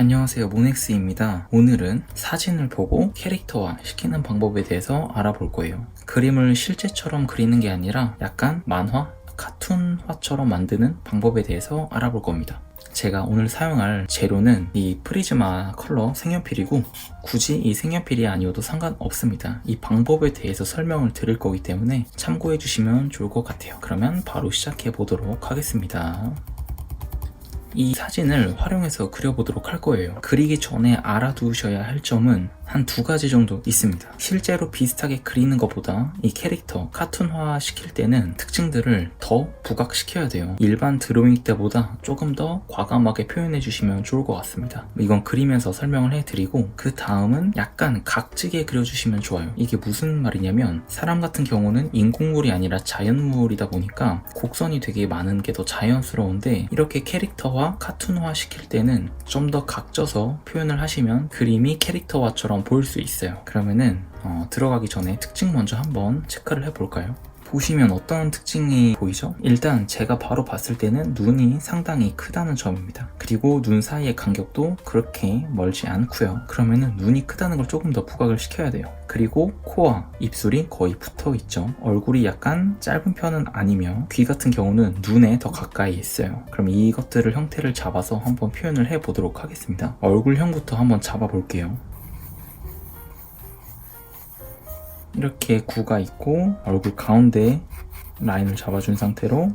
안녕하세요, 모넥스입니다. 오늘은 사진을 보고 캐릭터화 시키는 방법에 대해서 알아볼 거예요. 그림을 실제처럼 그리는 게 아니라 약간 만화, 카툰화처럼 만드는 방법에 대해서 알아볼 겁니다. 제가 오늘 사용할 재료는 이 프리즈마 컬러 색연필이고 굳이 이 색연필이 아니어도 상관없습니다. 이 방법에 대해서 설명을 드릴 거기 때문에 참고해 주시면 좋을 것 같아요. 그러면 바로 시작해 보도록 하겠습니다. 이 사진을 활용해서 그려보도록 할 거예요. 그리기 전에 알아두셔야 할 점은 한 두 가지 정도 있습니다. 실제로 비슷하게 그리는 것보다 이 캐릭터 카툰화 시킬 때는 특징들을 더 부각시켜야 돼요. 일반 드로잉 때보다 조금 더 과감하게 표현해 주시면 좋을 것 같습니다. 이건 그리면서 설명을 해드리고 그 다음은 약간 각지게 그려주시면 좋아요. 이게 무슨 말이냐면 사람 같은 경우는 인공물이 아니라 자연물이다 보니까 곡선이 되게 많은 게 더 자연스러운데 이렇게 캐릭터화 카툰화 시킬 때는 좀 더 각져서 표현을 하시면 그림이 캐릭터화처럼 보일 수 있어요. 그러면은 들어가기 전에 특징 먼저 한번 체크를 해볼까요? 보시면 어떤 특징이 보이죠? 일단 제가 바로 봤을 때는 눈이 상당히 크다는 점입니다. 그리고 눈 사이의 간격도 그렇게 멀지 않고요. 그러면은 눈이 크다는 걸 조금 더 부각을 시켜야 돼요. 그리고 코와 입술이 거의 붙어 있죠. 얼굴이 약간 짧은 편은 아니며 귀 같은 경우는 눈에 더 가까이 있어요. 그럼 이것들을 형태를 잡아서 한번 표현을 해보도록 하겠습니다. 얼굴형부터 한번 잡아볼게요. 이렇게 구가 있고 얼굴 가운데 라인을 잡아준 상태로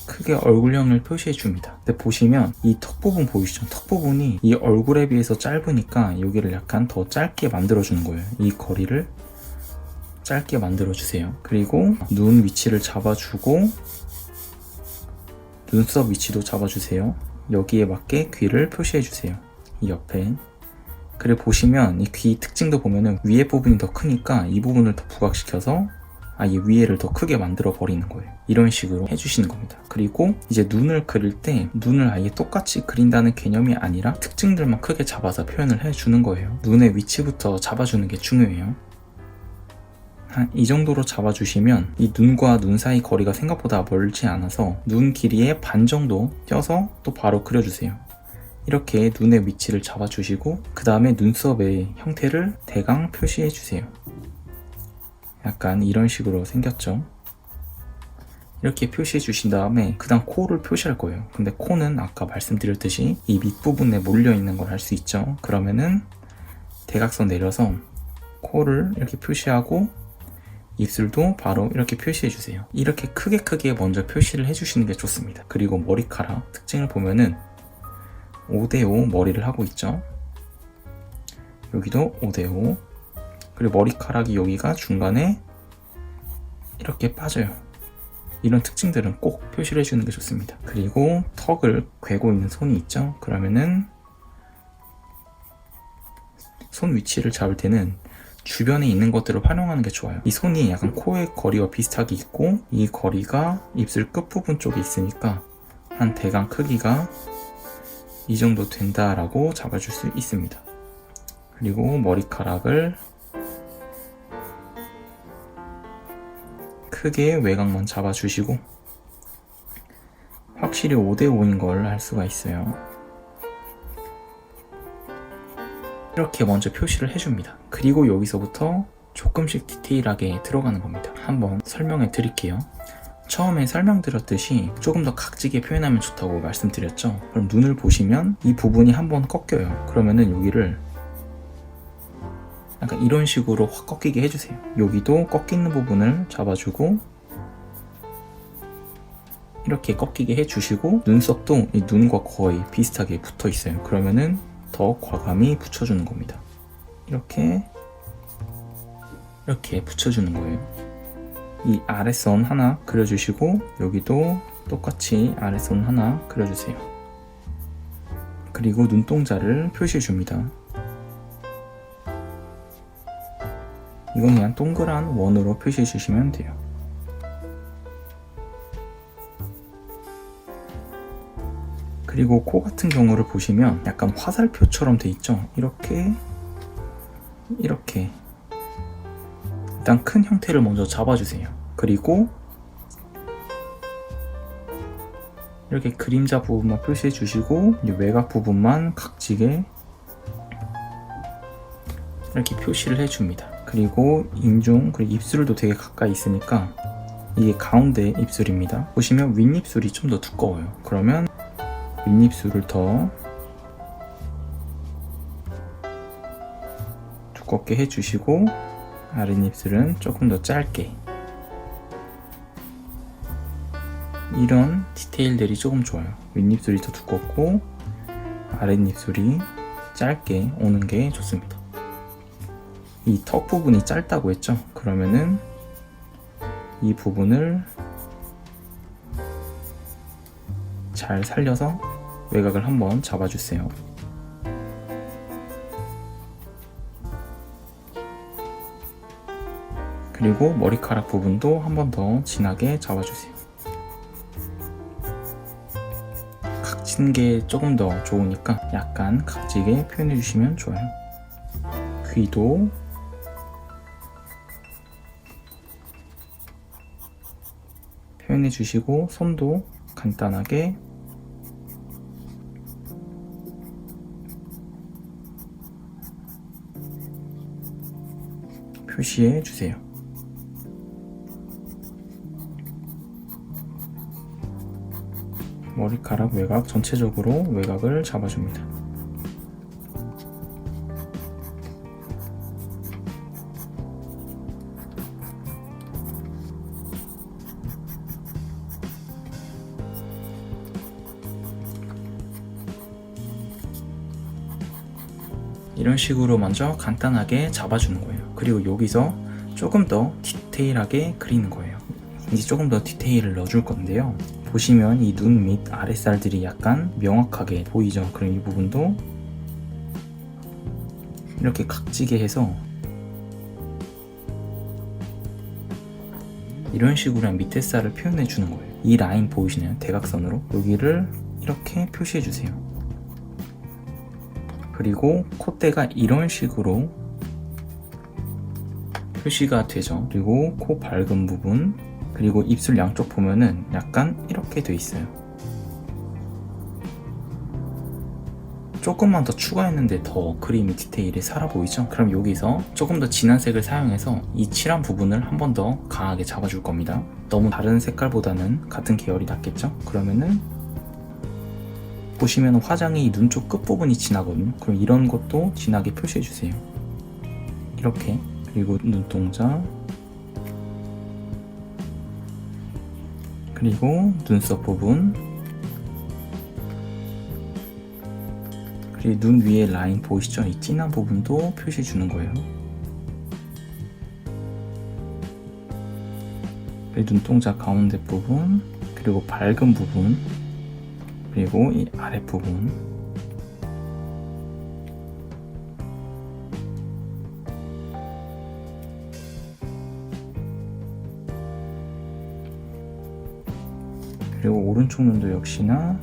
크게 얼굴형을 표시해 줍니다. 근데 보시면 이 턱 부분 보이시죠? 턱 부분이 이 얼굴에 비해서 짧으니까 여기를 약간 더 짧게 만들어 주는 거예요. 이 거리를 짧게 만들어 주세요. 그리고 눈 위치를 잡아주고 눈썹 위치도 잡아주세요. 여기에 맞게 귀를 표시해주세요. 이 옆에. 그리고 보시면 이 귀 특징도 보면은 위에 부분이 더 크니까 이 부분을 더 부각시켜서 아예 위에를 더 크게 만들어 버리는 거예요. 이런 식으로 해주시는 겁니다. 그리고 이제 눈을 그릴 때 눈을 아예 똑같이 그린다는 개념이 아니라 특징들만 크게 잡아서 표현을 해주는 거예요. 눈의 위치부터 잡아주는 게 중요해요. 이 정도로 잡아주시면 이 눈과 눈 사이 거리가 생각보다 멀지 않아서 눈 길이의 반 정도 떼서 또 바로 그려주세요. 이렇게 눈의 위치를 잡아주시고 그 다음에 눈썹의 형태를 대강 표시해주세요. 약간 이런 식으로 생겼죠. 이렇게 표시해 주신 다음에 그 다음 코를 표시할 거예요. 근데 코는 아까 말씀드렸듯이 이 밑부분에 몰려있는 걸 할 수 있죠. 그러면은 대각선 내려서 코를 이렇게 표시하고 입술도 바로 이렇게 표시해주세요. 이렇게 크게 먼저 표시를 해주시는 게 좋습니다. 그리고 머리카락 특징을 보면은 5대5 머리를 하고 있죠. 여기도 5대5. 그리고 머리카락이 여기가 중간에 이렇게 빠져요. 이런 특징들은 꼭 표시를 해주는 게 좋습니다. 그리고 턱을 괴고 있는 손이 있죠. 그러면은 손 위치를 잡을 때는 주변에 있는 것들을 활용하는 게 좋아요. 이 손이 약간 코의 거리와 비슷하게 있고 이 거리가 입술 끝부분 쪽에 있으니까 한 대강 크기가 이 정도 된다라고 잡아줄 수 있습니다. 그리고 머리카락을 크게 외곽만 잡아주시고 확실히 5대5인 걸 알 수가 있어요. 이렇게 먼저 표시를 해줍니다. 그리고 여기서부터 조금씩 디테일하게 들어가는 겁니다. 한번 설명해 드릴게요. 처음에 설명드렸듯이 조금 더 각지게 표현하면 좋다고 말씀드렸죠. 그럼 눈을 보시면 이 부분이 한번 꺾여요. 그러면은 여기를 약간 이런 식으로 확 꺾이게 해주세요. 여기도 꺾이는 부분을 잡아주고 이렇게 꺾이게 해주시고 눈썹도 이 눈과 거의 비슷하게 붙어 있어요. 그러면은 더 과감히 붙여주는 겁니다. 이렇게 붙여주는 거예요. 이 아랫선 하나 그려주시고 여기도 똑같이 아랫선 하나 그려주세요. 그리고 눈동자를 표시해줍니다. 이건 그냥 동그란 원으로 표시해주시면 돼요. 그리고 코 같은 경우를 보시면 약간 화살표처럼 돼 있죠. 이렇게 일단 큰 형태를 먼저 잡아주세요. 그리고 이렇게 그림자 부분만 표시해 주시고 이제 외곽 부분만 각지게 이렇게 표시를 해줍니다. 그리고 인중 그리고 입술도 되게 가까이 있으니까 이게 가운데 입술입니다. 보시면 윗입술이 좀 더 두꺼워요. 그러면 윗입술을 더 두껍게 해주시고 아랫입술은 조금 더 짧게, 이런 디테일들이 조금 좋아요. 윗입술이 더 두껍고 아랫입술이 짧게 오는 게 좋습니다. 이 턱 부분이 짧다고 했죠? 그러면은 이 부분을 잘 살려서 외곽을 한번 잡아주세요. 그리고 머리카락 부분도 한 번 더 진하게 잡아주세요. 각진 게 조금 더 좋으니까 약간 각지게 표현해 주시면 좋아요. 귀도 표현해 주시고 손도 간단하게 표시해 주세요. 머리카락 외곽 전체적으로 외곽을 잡아줍니다. 이런 식으로 먼저 간단하게 잡아주는 거예요. 그리고 여기서 조금 더 디테일하게 그리는 거예요. 이제 조금 더 디테일을 넣어줄 건데요. 보시면 이 눈 밑 아랫살들이 약간 명확하게 보이죠? 그럼 이 부분도 이렇게 각지게 해서 이런 식으로 밑에 살을 표현해 주는 거예요. 이 라인 보이시나요? 대각선으로 여기를 이렇게 표시해 주세요. 그리고 콧대가 이런 식으로 표시가 되죠. 그리고 코 밝은 부분, 그리고 입술 양쪽 보면은 약간 이렇게 돼 있어요. 조금만 더 추가했는데 더 그림의 디테일이 살아 보이죠? 그럼 여기서 조금 더 진한 색을 사용해서 이 칠한 부분을 한 번 더 강하게 잡아줄 겁니다. 너무 다른 색깔보다는 같은 계열이 낫겠죠? 그러면은 보시면 화장이 눈 쪽 끝부분이 진하거든요. 그럼 이런 것도 진하게 표시해주세요. 이렇게. 그리고 눈동자, 그리고 눈썹 부분, 그리고 눈 위에 라인 보이시죠? 이 진한 부분도 표시해주는 거예요. 그리고 눈동자 가운데 부분, 그리고 밝은 부분, 그리고 이 아랫부분, 그리고 오른쪽 눈도 역시나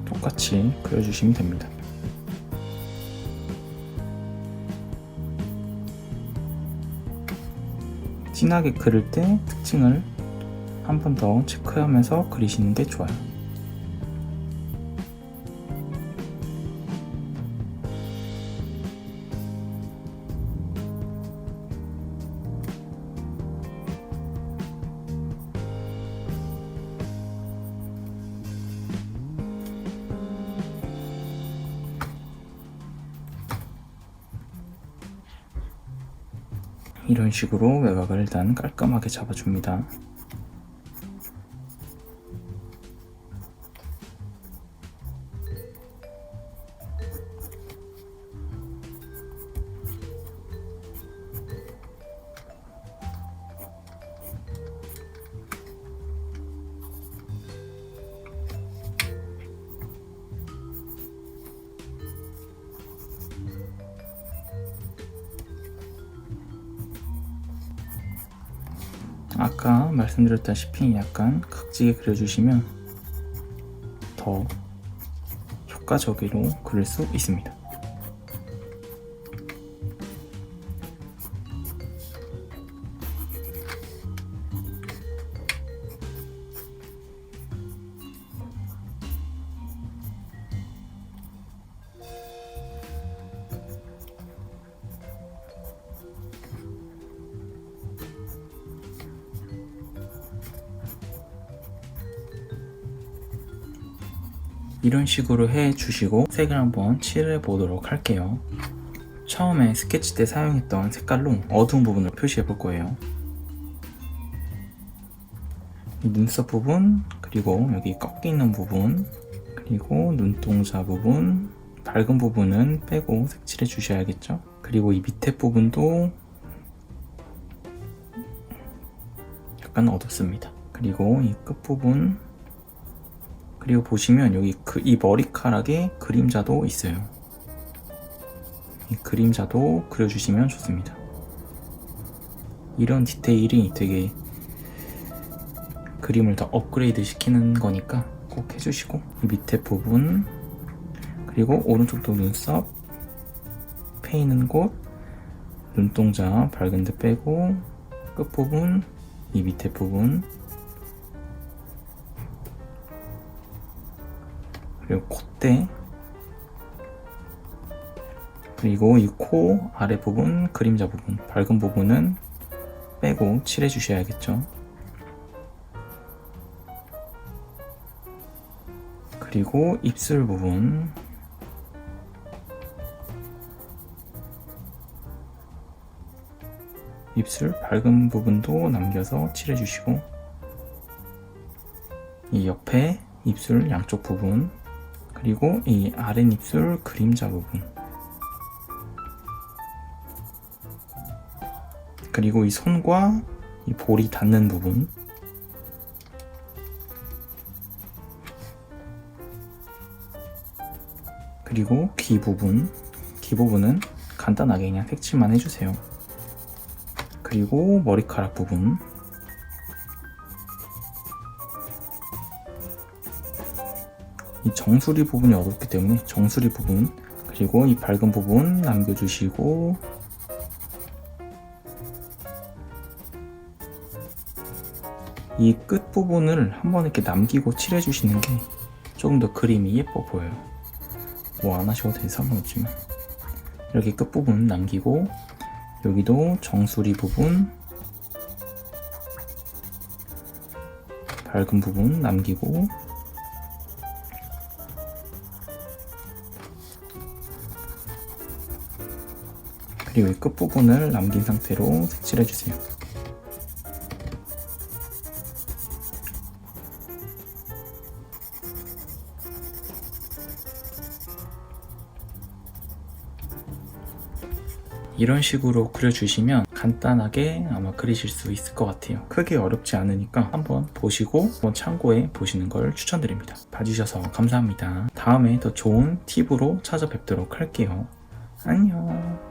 똑같이 그려주시면 됩니다. 진하게 그릴 때 특징을 한 번 더 체크하면서 그리시는 게 좋아요. 이런 식으로 외곽을 일단 깔끔하게 잡아줍니다. 아까 말씀드렸다시피 약간 각지게 그려주시면 더 효과적으로 그릴 수 있습니다. 이런 식으로 해주시고 색을 한번 칠해 보도록 할게요. 처음에 스케치 때 사용했던 색깔로 어두운 부분을 표시해 볼 거예요. 이 눈썹 부분, 그리고 여기 꺾여 있는 부분, 그리고 눈동자 부분, 밝은 부분은 빼고 색칠해 주셔야겠죠. 그리고 이 밑에 부분도 약간 어둡습니다. 그리고 이 끝부분, 그리고 보시면 여기 이 머리카락에 그림자도 있어요. 이 그림자도 그려주시면 좋습니다. 이런 디테일이 되게 그림을 더 업그레이드 시키는 거니까 꼭 해주시고, 이 밑에 부분, 그리고 오른쪽도 눈썹, 패이는 곳, 눈동자 밝은 데 빼고, 끝부분, 이 밑에 부분, 그리고 콧대, 그리고 이 코 아래 부분, 그림자 부분, 밝은 부분은 빼고 칠해 주셔야겠죠. 그리고 입술 부분, 입술 밝은 부분도 남겨서 칠해 주시고, 이 옆에 입술 양쪽 부분, 그리고 이 아랫입술 그림자 부분, 그리고 이 손과 이 볼이 닿는 부분, 그리고 귀 부분은 간단하게 그냥 색칠만 해주세요. 그리고 머리카락 부분, 이 정수리 부분이 어둡기 때문에 정수리 부분, 그리고 이 밝은 부분 남겨주시고, 이 끝 부분을 한번 이렇게 남기고 칠해주시는 게 조금 더 그림이 예뻐 보여요. 뭐 안 하셔도 돼서 상관없지만, 이렇게 끝 부분 남기고, 여기도 정수리 부분, 밝은 부분 남기고, 그리고 이 끝부분을 남긴 상태로 색칠해주세요. 이런 식으로 그려주시면 간단하게 아마 그리실 수 있을 것 같아요. 크게 어렵지 않으니까 한번 보시고 한번 참고해 보시는 걸 추천드립니다. 봐주셔서 감사합니다. 다음에 더 좋은 팁으로 찾아뵙도록 할게요. 안녕.